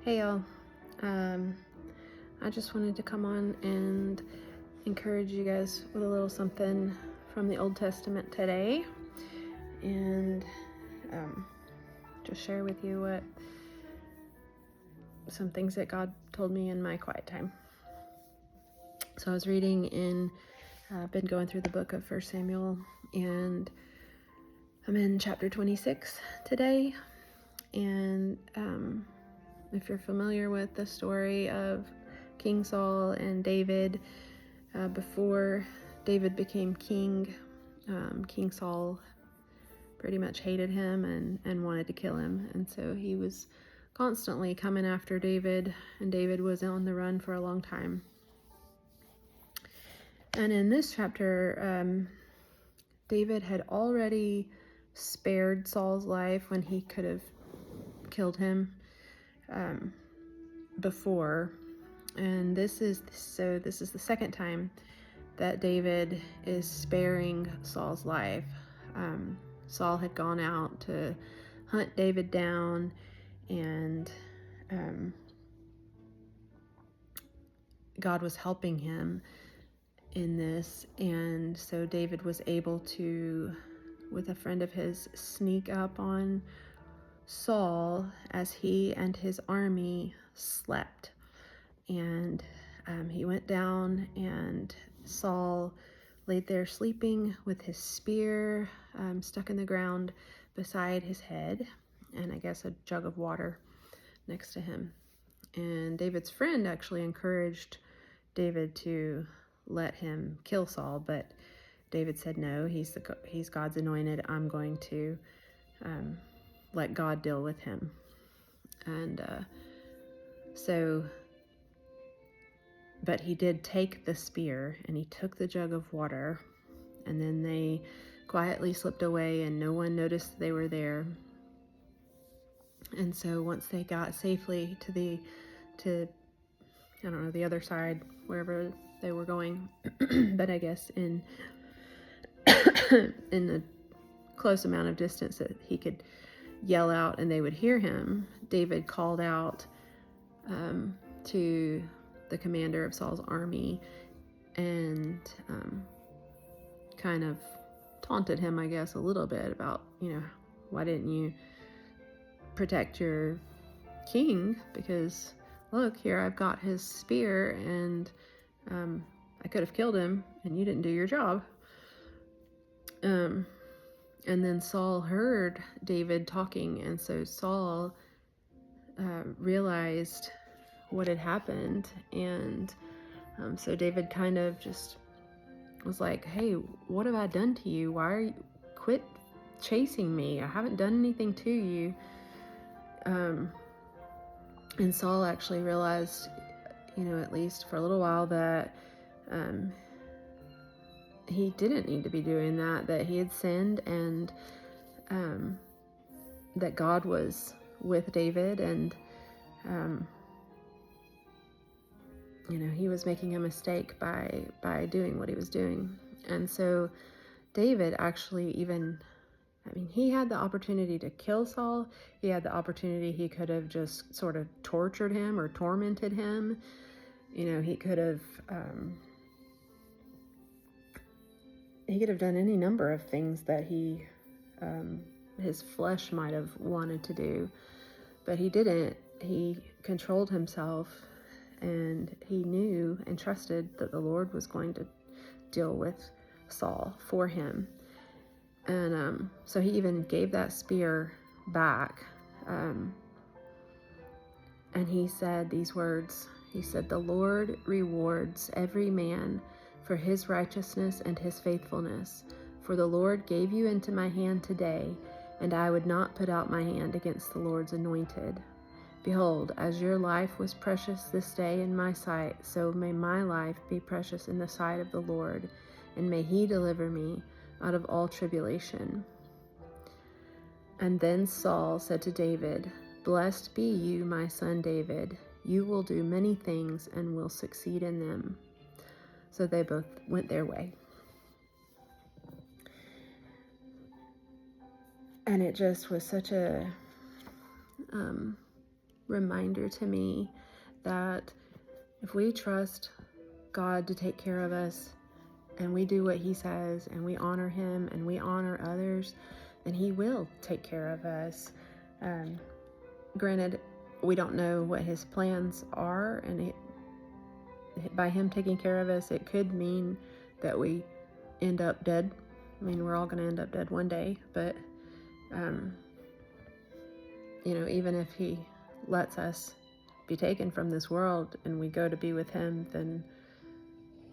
Hey y'all, I just wanted to come on and encourage you guys with a little something from the Old Testament today, and just share with you some things that God told me in my quiet time. So I was reading been going through the book of 1 Samuel, and I'm in chapter 26 today, and if you're familiar with the story of King Saul and David, before David became king, King Saul pretty much hated him and wanted to kill him. And so he was constantly coming after David, and David was on the run for a long time. And in this chapter, David had already spared Saul's life when he could have killed him before. And this is the second time that David is sparing Saul's life. Saul had gone out to hunt David down, and God was helping him in this. And so David was able to, with a friend of his, sneak up on Saul as he and his army slept. And he went down, and Saul laid there sleeping with his spear stuck in the ground beside his head, and I guess a jug of water next to him. And David's friend actually encouraged David to let him kill Saul, but David said, no, he's God's anointed. I'm going to let God deal with him. And but he did take the spear, and he took the jug of water, and then they quietly slipped away, and no one noticed they were there. And so once they got safely to the other side, wherever they were going, but I guess in a close amount of distance that he could yell out and they would hear him, David called out to the commander of Saul's army and kind of taunted him, I guess, a little bit about, why didn't you protect your king? Because look, here I've got his spear, and I could have killed him, and you didn't do your job. And then Saul heard David talking, and so Saul realized what had happened, and so David kind of just was like, hey, what have I done to you? Why are you quit chasing me? I haven't done anything to you. And Saul actually realized, at least for a little while, that he didn't need to be doing that he had sinned, and that God was with David, and he was making a mistake by doing what he was doing. And so David actually he had the opportunity to kill Saul. He had the opportunity, he could have just sort of tortured him or tormented him. He could have done any number of things that his flesh might have wanted to do, but he didn't. He controlled himself, and he knew and trusted that the Lord was going to deal with Saul for him. And so he even gave that spear back, and he said these words. He said, "The Lord rewards every man for his righteousness and his faithfulness. For the Lord gave you into my hand today, and I would not put out my hand against the Lord's anointed. Behold, as your life was precious this day in my sight, so may my life be precious in the sight of the Lord, and may he deliver me out of all tribulation." And then Saul said to David, "Blessed be you, my son David. You will do many things and will succeed in them." So they both went their way. And it just was such a reminder to me that if we trust God to take care of us, and we do what he says, and we honor him, and we honor others, then he will take care of us. Granted, we don't know what his plans are, and by him taking care of us, it could mean that we end up dead. I mean, we're all going to end up dead one day, but, even if he lets us be taken from this world and we go to be with him, then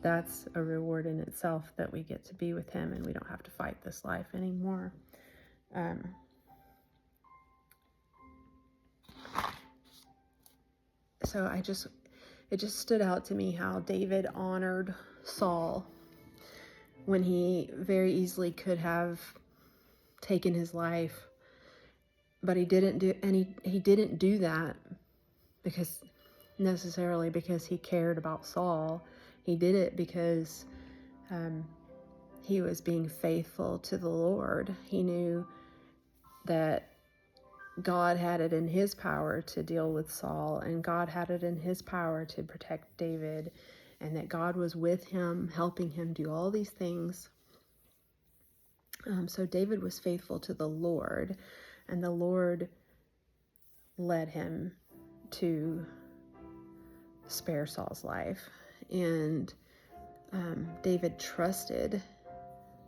that's a reward in itself, that we get to be with him and we don't have to fight this life anymore. So it just stood out to me how David honored Saul when he very easily could have taken his life, but he didn't do that necessarily because he cared about Saul. He did it because he was being faithful to the Lord. He knew that God had it in his power to deal with Saul, and God had it in his power to protect David, and that God was with him, helping him do all these things. So David was faithful to the Lord, and the Lord led him to spare Saul's life. And David trusted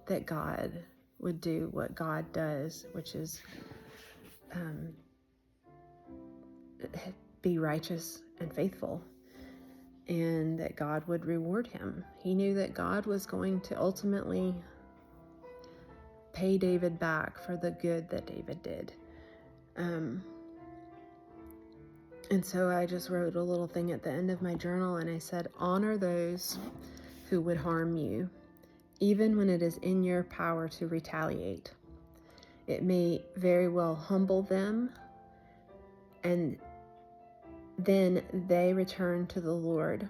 that God would do what God does, which is be righteous and faithful, and that God would reward him. He knew that God was going to ultimately pay David back for the good that David did. And so I just wrote a little thing at the end of my journal, and I said, honor those who would harm you, even when it is in your power to retaliate. It may very well humble them, and then they return to the Lord,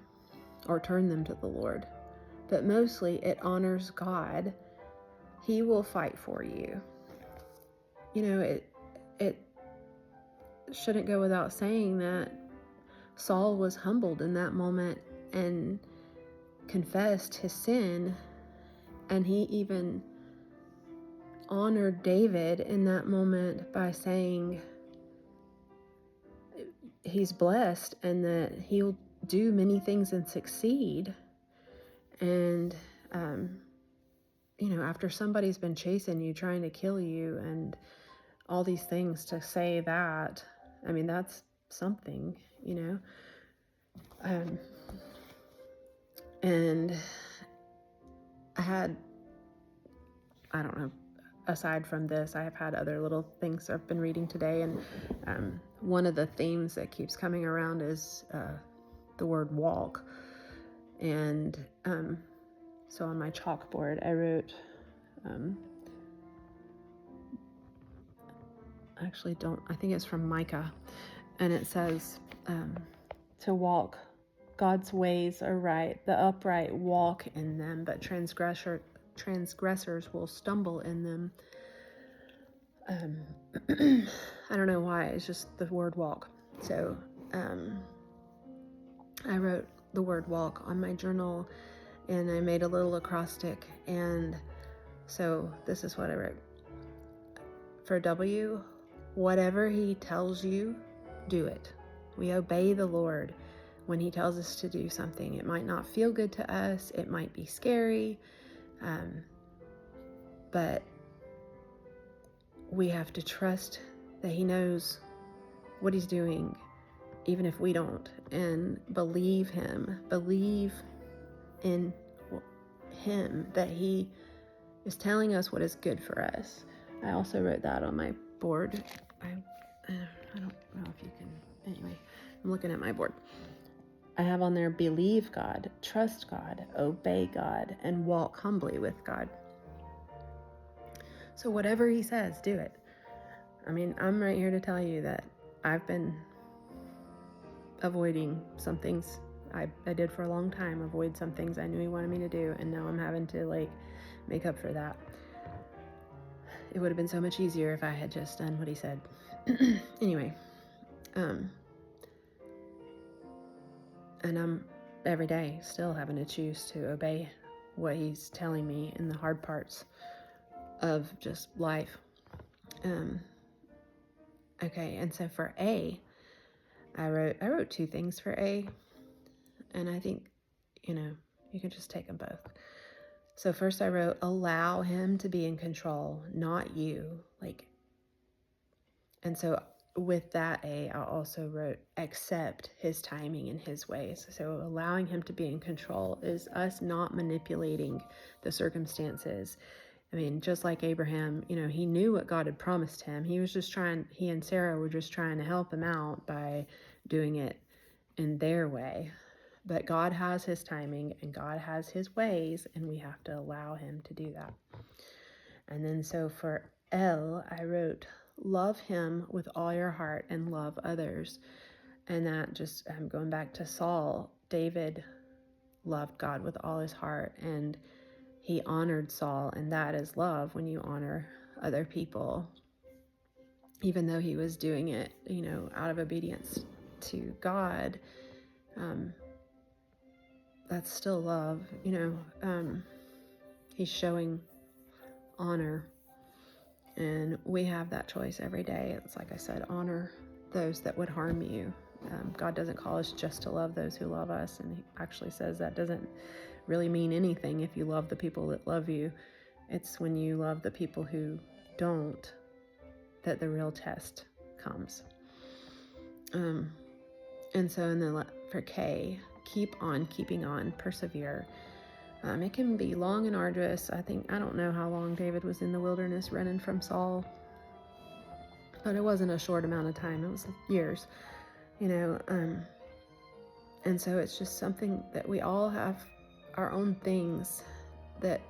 or turn them to the Lord. But mostly it honors God. He will fight for you. It shouldn't go without saying that Saul was humbled in that moment and confessed his sin, and he even honored David in that moment by saying he's blessed and that he'll do many things and succeed. And after somebody's been chasing you, trying to kill you, and all these things, to say that, I mean, that's something, and I don't know, aside from this, I have had other little things I've been reading today, and one of the themes that keeps coming around is the word walk. And so on my chalkboard, I wrote, I think it's from Micah, and it says, to walk. God's ways are right. The upright walk in them, but transgressors will stumble in them. I don't know why, it's just the word walk. So I wrote the word walk on my journal, and I made a little acrostic, and so this is what I wrote. For W, whatever he tells you, do it. We obey the Lord when he tells us to do something. It might not feel good to us, it might be scary, but we have to trust that he knows what he's doing, even if we don't, and believe in him, that he is telling us what is good for us. I also wrote that on my board. I don't know if you can, anyway, I'm looking at my board. I have on there, believe God, trust God, obey God, and walk humbly with God. So whatever he says, do it. I mean, I'm right here to tell you that I've been avoiding some things. I did for a long time, avoid some things I knew he wanted me to do, and now I'm having to make up for that. It would have been so much easier if I had just done what he said. Anyway, And I'm every day still having to choose to obey what he's telling me in the hard parts of just life. Okay, and so for A, I wrote two things for A, and I think, you can just take them both. So first I wrote, allow him to be in control, not you. And so with that A, I also wrote, accept his timing and his ways. So allowing him to be in control is us not manipulating the circumstances. I mean, just like Abraham, he knew what God had promised him. He and Sarah were just trying to help him out by doing it in their way. But God has his timing and God has his ways, and we have to allow him to do that. And then so for L, I wrote, love him with all your heart and love others. And that just, I'm going back to Saul. David loved God with all his heart, and he honored Saul, and that is love, when you honor other people, even though he was doing it, out of obedience to God. That's still love, he's showing honor, and we have that choice every day. It's like I said, honor those that would harm you. God doesn't call us just to love those who love us, and he actually says that doesn't really mean anything if you love the people that love you. It's when you love the people who don't that the real test comes. And so for K, keep on keeping on, persevere. It can be long and arduous. I don't know how long David was in the wilderness running from Saul, but it wasn't a short amount of time. It was years, and so it's just something that we all have our own things that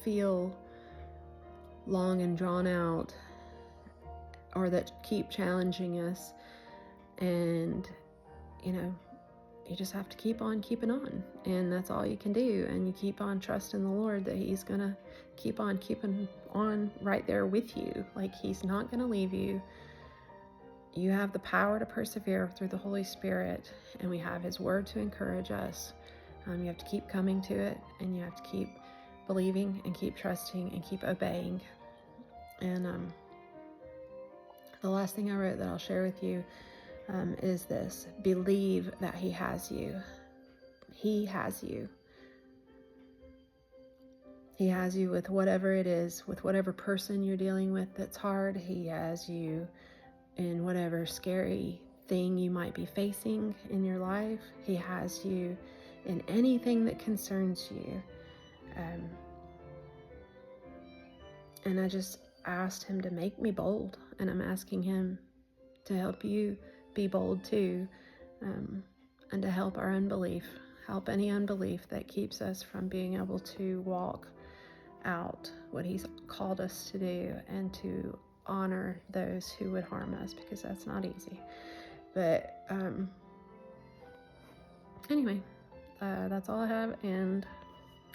feel long and drawn out, or that keep challenging us. And, you just have to keep on keeping on, and that's all you can do. And you keep on trusting the Lord that he's going to keep on keeping on right there with you. He's not going to leave you. You have the power to persevere through the Holy Spirit, and we have his word to encourage us. You have to keep coming to it, and you have to keep believing and keep trusting and keep obeying. And the last thing I wrote that I'll share with you is this: believe that he has you. He has you. He has you with whatever it is, with whatever person you're dealing with that's hard. He has you in whatever scary thing you might be facing in your life. He has you in anything that concerns you. And I just asked him to make me bold, and I'm asking him to help you be bold too, and to help our unbelief, help any unbelief that keeps us from being able to walk out what he's called us to do, and to honor those who would harm us, because that's not easy. But anyway, that's all I have, and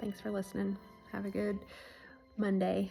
thanks for listening. Have a good Monday.